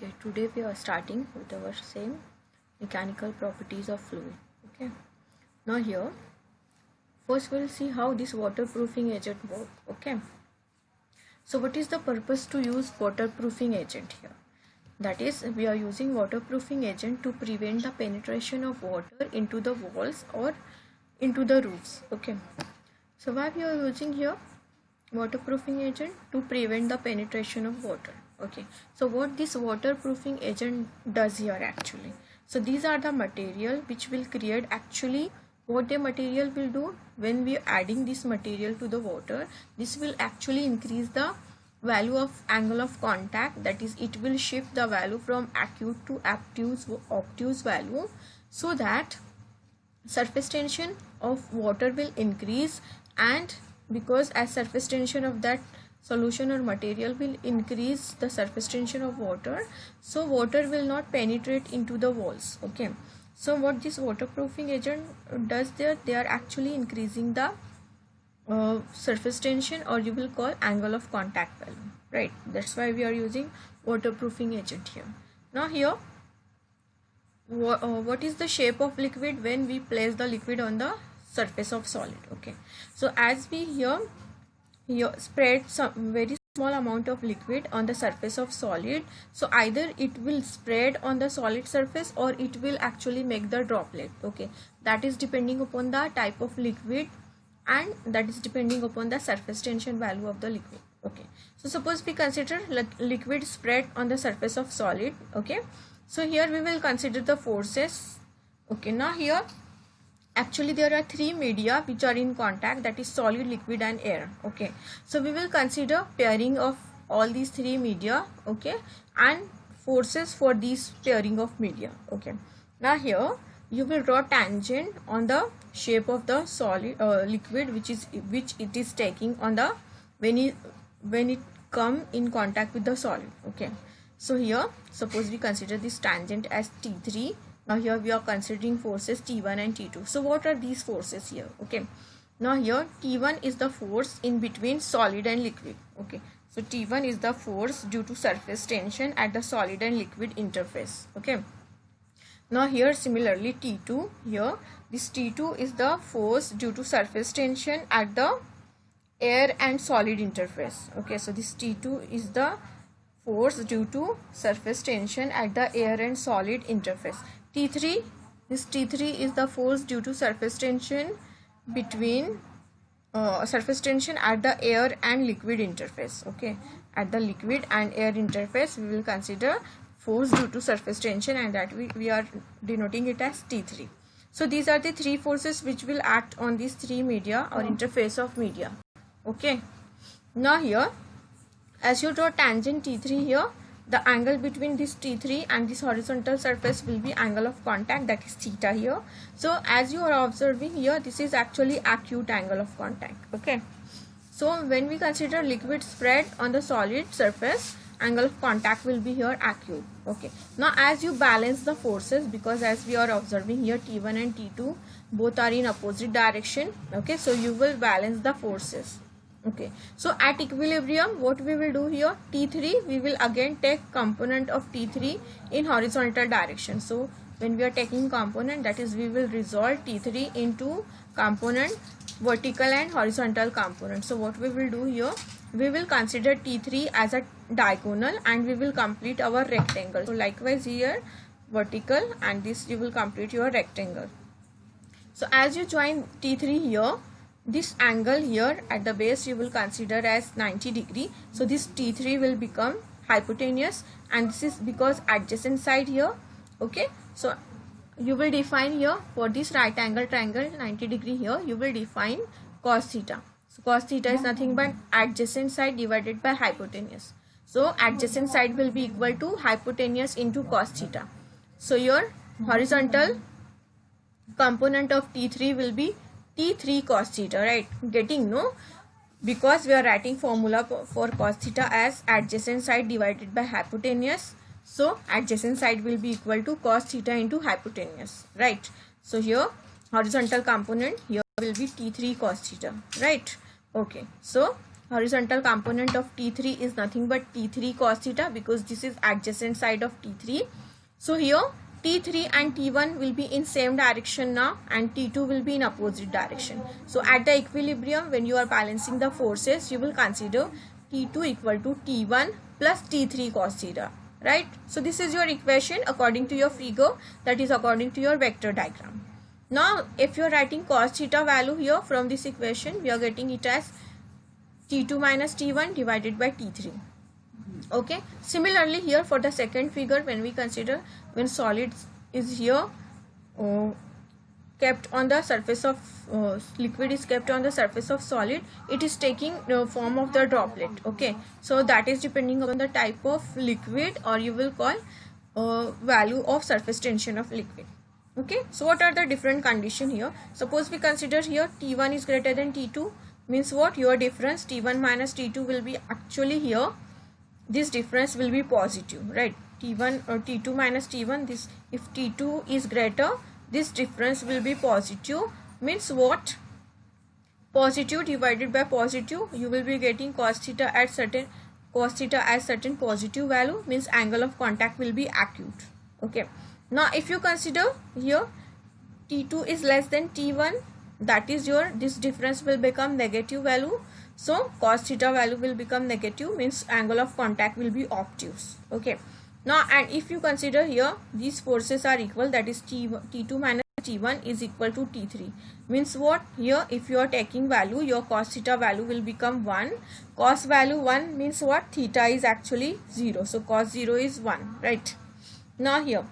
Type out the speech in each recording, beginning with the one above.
Okay, today we are starting with our same mechanical properties of fluid. Okay, now here first we'll see how this waterproofing agent work. Okay, so what is the purpose to use waterproofing agent here? That is, we are using waterproofing agent to prevent the penetration of water into the walls or into the roofs. Okay, so why we are using here waterproofing agent? To prevent the penetration of water. Okay, so what this waterproofing agent does here actually? So these are the material which will create actually what the material will do when we are adding this material to the water. This will actually increase the value of angle of contact, that is it will shift the value from acute to obtuse value, so that surface tension of water will increase, and because as surface tension of that solution or material will increase the surface tension of water, so water will not penetrate into the walls. Okay, so what this waterproofing agent does there, they are actually increasing the surface tension, or you will call angle of contact value, right? That's why we are using waterproofing agent here. Now here what is the shape of liquid when we place the liquid on the surface of solid? Okay, so as we here spread some very small amount of liquid on the surface of solid, so either it will spread on the solid surface or it will actually make the droplet. Okay, that is depending upon the type of liquid, and that is depending upon the surface tension value of the liquid. Okay, so suppose we consider liquid spread on the surface of solid. Okay, so here we will consider the forces. Okay, now here actually there are three media which are in contact, that is solid, liquid and air. Okay, so we will consider pairing of all these three media. Okay, and forces for these pairing of media. Okay, now here you will draw tangent on the shape of the solid liquid which it is taking on the when it come in contact with the solid. Okay, so here suppose we consider this tangent as T3. Now here we are considering forces T1 and T2. So what are these forces here? Okay, now here T1 is the force in between solid and liquid. Okay, so T1 is the force due to surface tension at the solid and liquid interface. Okay, now here similarly T2, here this T2 is the force due to surface tension at the air and solid interface. Okay, so this T2 is the force due to surface tension at the air and solid interface. T3, this T3 is the force due to surface tension between surface tension at the air and liquid interface. Okay, at the liquid and air interface we will consider force due to surface tension, and that we are denoting it as T3. So these are the three forces which will act on these three media or interface of media. Okay, now here as you draw tangent T3 here, the angle between this T3 and this horizontal surface will be angle of contact, that is theta here. So as you are observing here, this is actually acute angle of contact. Okay, so when we consider liquid spread on the solid surface, angle of contact will be here acute. Okay, now as you balance the forces, because as we are observing here T1 and T2 both are in opposite direction. Okay, so you will balance the forces. Okay, so at equilibrium what we will do here, T3 we will again take component of T3 in horizontal direction. So when we are taking component, that is we will resolve T3 into component vertical and horizontal component. So what we will do here, we will consider T3 as a diagonal and we will complete our rectangle. So likewise here vertical, and this you will complete your rectangle. So as you join T3 here, this angle here at the base you will consider as 90 degree. So this T3 will become hypotenuse, and this is because adjacent side here. Okay, so you will define here for this right angle triangle 90 degree here, you will define cos theta. So cos theta is nothing but adjacent side divided by hypotenuse. So adjacent side will be equal to hypotenuse into cos theta. So your horizontal component of T3 will be T3 cos theta, right? Getting, no? Because we are writing formula for cos theta as adjacent side divided by hypotenuse. So adjacent side will be equal to cos theta into hypotenuse, right? So here horizontal component here will be T3 cos theta, right? Okay, so horizontal component of T3 is nothing but T3 cos theta, because this is adjacent side of T3. So here T3 and T1 will be in same direction now, and T2 will be in opposite direction. So at the equilibrium, when you are balancing the forces, you will consider T2 equal to T1 plus T3 cos theta, right? So this is your equation according to your figure, that is according to your vector diagram. Now if you are writing cos theta value here from this equation, we are getting it as T2 minus T1 divided by T3. Okay, similarly here for the second figure, when we consider when solid is here kept on the surface of liquid is kept on the surface of solid, it is taking the form of the droplet. Okay, so that is depending on the type of liquid, or you will call value of surface tension of liquid. Okay, so what are the different condition here? Suppose we consider here T1 is greater than T2, means what? Your difference T1 minus T2 will be actually here, this difference will be positive, right? T1 or T2 minus T1, this, if T2 is greater, this difference will be positive, means what? Positive divided by positive, you will be getting cos theta as certain positive value, means angle of contact will be acute. Okay, now if you consider here T2 is less than T1, that is your, this difference will become negative value, so cos theta value will become negative, means angle of contact will be obtuse. Okay, now and if you consider here these forces are equal, that is T2 minus T1 is equal to T3, means what? Here if you are taking value, your cos theta value will become 1, cos value 1 means what? Theta is actually 0, so cos 0 is 1, right? Now here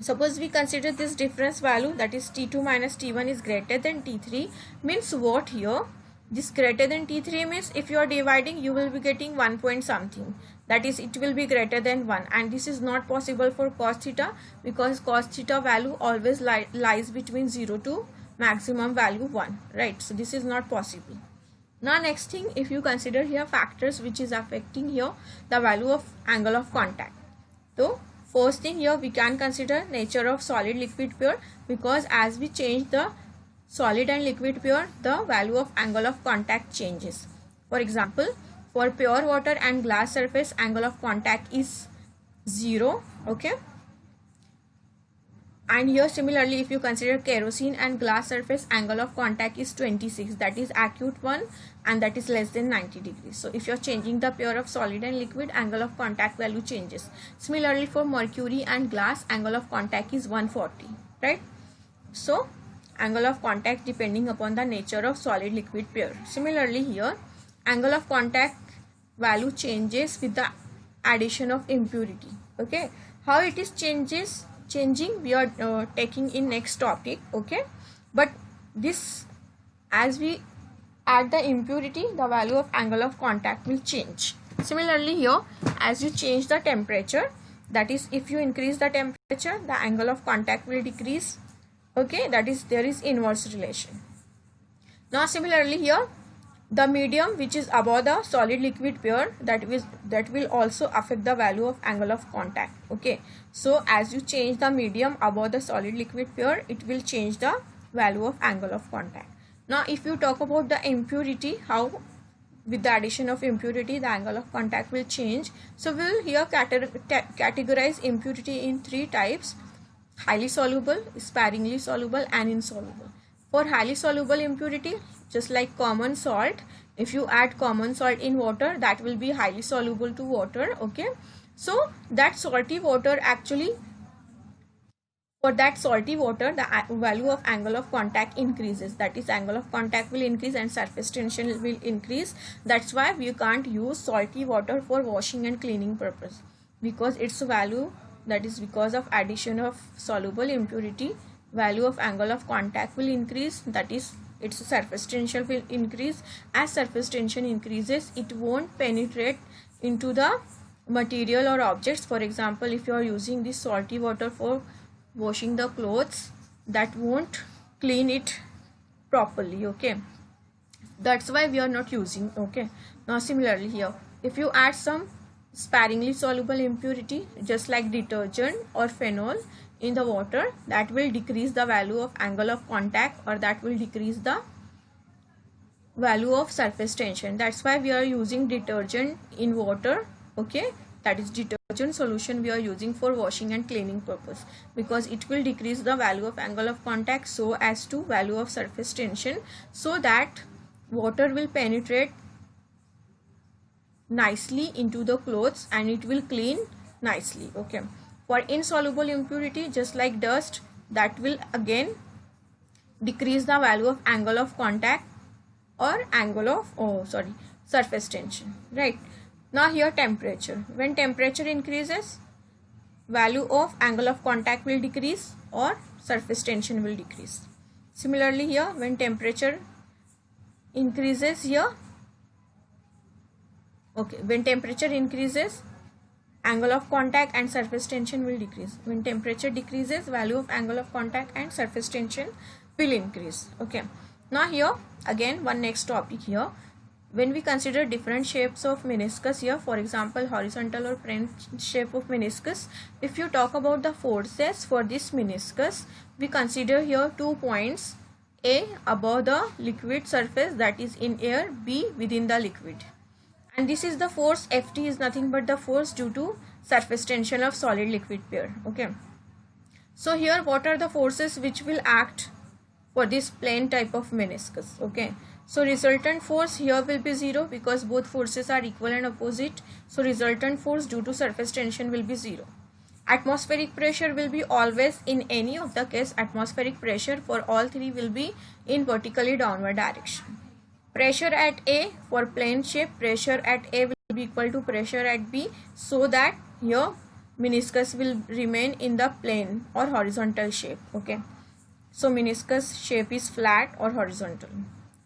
suppose we consider this difference value, that is T2 minus T1 is greater than T3, means what? Here this greater than T3 means if you are dividing, you will be getting 1 point something, that is it will be greater than 1, and this is not possible for cos theta, because cos theta value always lies between 0 to maximum value 1, right? So this is not possible. Now next thing, if you consider here factors which is affecting here the value of angle of contact. So first thing here we can consider nature of solid liquid pair, because as we change the solid and liquid pair, the value of angle of contact changes. For example, for pure water and glass surface, angle of contact is 0. Okay, and here similarly if you consider kerosene and glass surface, angle of contact is 26, that is acute one, and that is less than 90 degrees. So if you are changing the pair of solid and liquid, angle of contact value changes. Similarly for mercury and glass, angle of contact is 140, right? So angle of contact depending upon the nature of solid liquid pair. Similarly here angle of contact value changes with the addition of impurity. Okay, how it is changing we are taking in next topic. Okay, but this, as we add the impurity, the value of angle of contact will change. Similarly here, as you change the temperature, that is if you increase the temperature, the angle of contact will decrease. Okay, that is there is inverse relation. Now similarly here, the medium which is above the solid liquid pair, that will also affect the value of angle of contact. Okay, so as you change the medium above the solid liquid pair, it will change the value of angle of contact. Now if you talk about the impurity, how with the addition of impurity the angle of contact will change. So we will here categorize impurity in 3 types: highly soluble, sparingly soluble, and insoluble. For highly soluble impurity, just like common salt, if you add common salt in water, that will be highly soluble to water. Okay, so that salty water actually, for that salty water, the value of angle of contact increases, that is angle of contact will increase and surface tension will increase. That's why we can't use salty water for washing and cleaning purpose, because its value, that is because of addition of soluble impurity, value of angle of contact will increase, that is its surface tension will increase. As surface tension increases, it won't penetrate into the material or objects. For example, if you are using this salty water for washing the clothes, that won't clean it properly. Okay, that's why we are not using. Okay, now similarly here, if you add some sparingly soluble impurity, just like detergent or phenol in the water, that will decrease the value of angle of contact, or that will decrease the value of surface tension. That's why we are using detergent in water. Okay, that is detergent solution we are using for washing and cleaning purpose, because it will decrease the value of angle of contact so as to value of surface tension, so that water will penetrate nicely into the clothes and it will clean nicely. Okay, for insoluble impurity, just like dust, that will again decrease the value of angle of contact or angle of surface tension. Right, now here temperature. When temperature increases, value of angle of contact will decrease or surface tension will decrease. Similarly here, when temperature increases here, okay, when temperature increases, angle of contact and surface tension will decrease. When temperature decreases, value of angle of contact and surface tension will increase. Okay, now here again one next topic here. When we consider different shapes of meniscus here, for example horizontal or plane shape of meniscus, if you talk about the forces for this meniscus, we consider here 2 points: A, above the liquid surface, that is in air; B, within the liquid. And this is the force. Ft is nothing but the force due to surface tension of solid liquid pair. Okay, so here what are the forces which will act for this plane type of meniscus? Okay, so resultant force here will be 0 because both forces are equal and opposite. So resultant force due to surface tension will be 0. Atmospheric pressure will be always, in any of the case, atmospheric pressure for all three will be in vertically downward direction. Pressure at A for plane shape, pressure at A will be equal to pressure at B, so that here meniscus will remain in the plane or horizontal shape. Okay, so meniscus shape is flat or horizontal.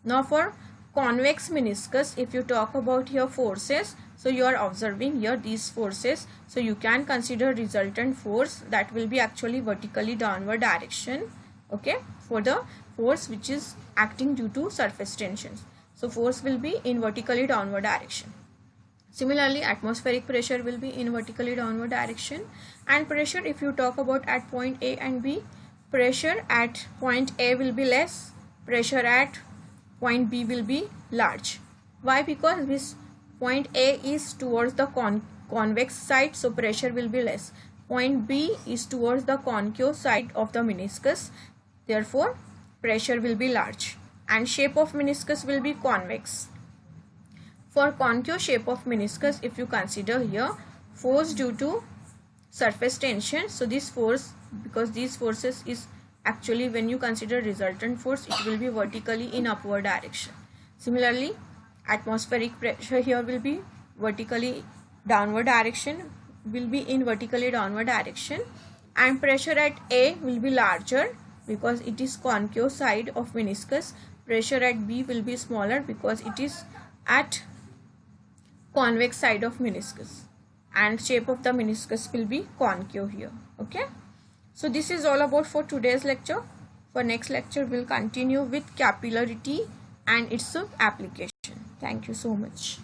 Now for convex meniscus, if you talk about here forces, so you are observing here these forces, so you can consider resultant force, that will be actually vertically downward direction. Okay, for the force which is acting due to surface tensions, so force will be in vertically downward direction. Similarly, atmospheric pressure will be in vertically downward direction. And pressure, if you talk about at point A and B, pressure at point A will be less, pressure at point B will be large. Why? Because this point A is towards the convex side, so pressure will be less. Point B is towards the concave side of the meniscus, therefore pressure will be large. And shape of meniscus will be convex. For concave shape of meniscus, if you consider here force due to surface tension, so this force, because these forces is actually, when you consider resultant force, it will be vertically in upward direction. Similarly, atmospheric pressure here will be vertically downward direction, will be in vertically downward direction. And pressure at A will be larger because it is concave side of meniscus. Pressure at B will be smaller because it is at convex side of meniscus, and shape of the meniscus will be concave here. Okay, so this is all about for today's lecture. For next lecture we'll continue with capillarity and its application. Thank you so much.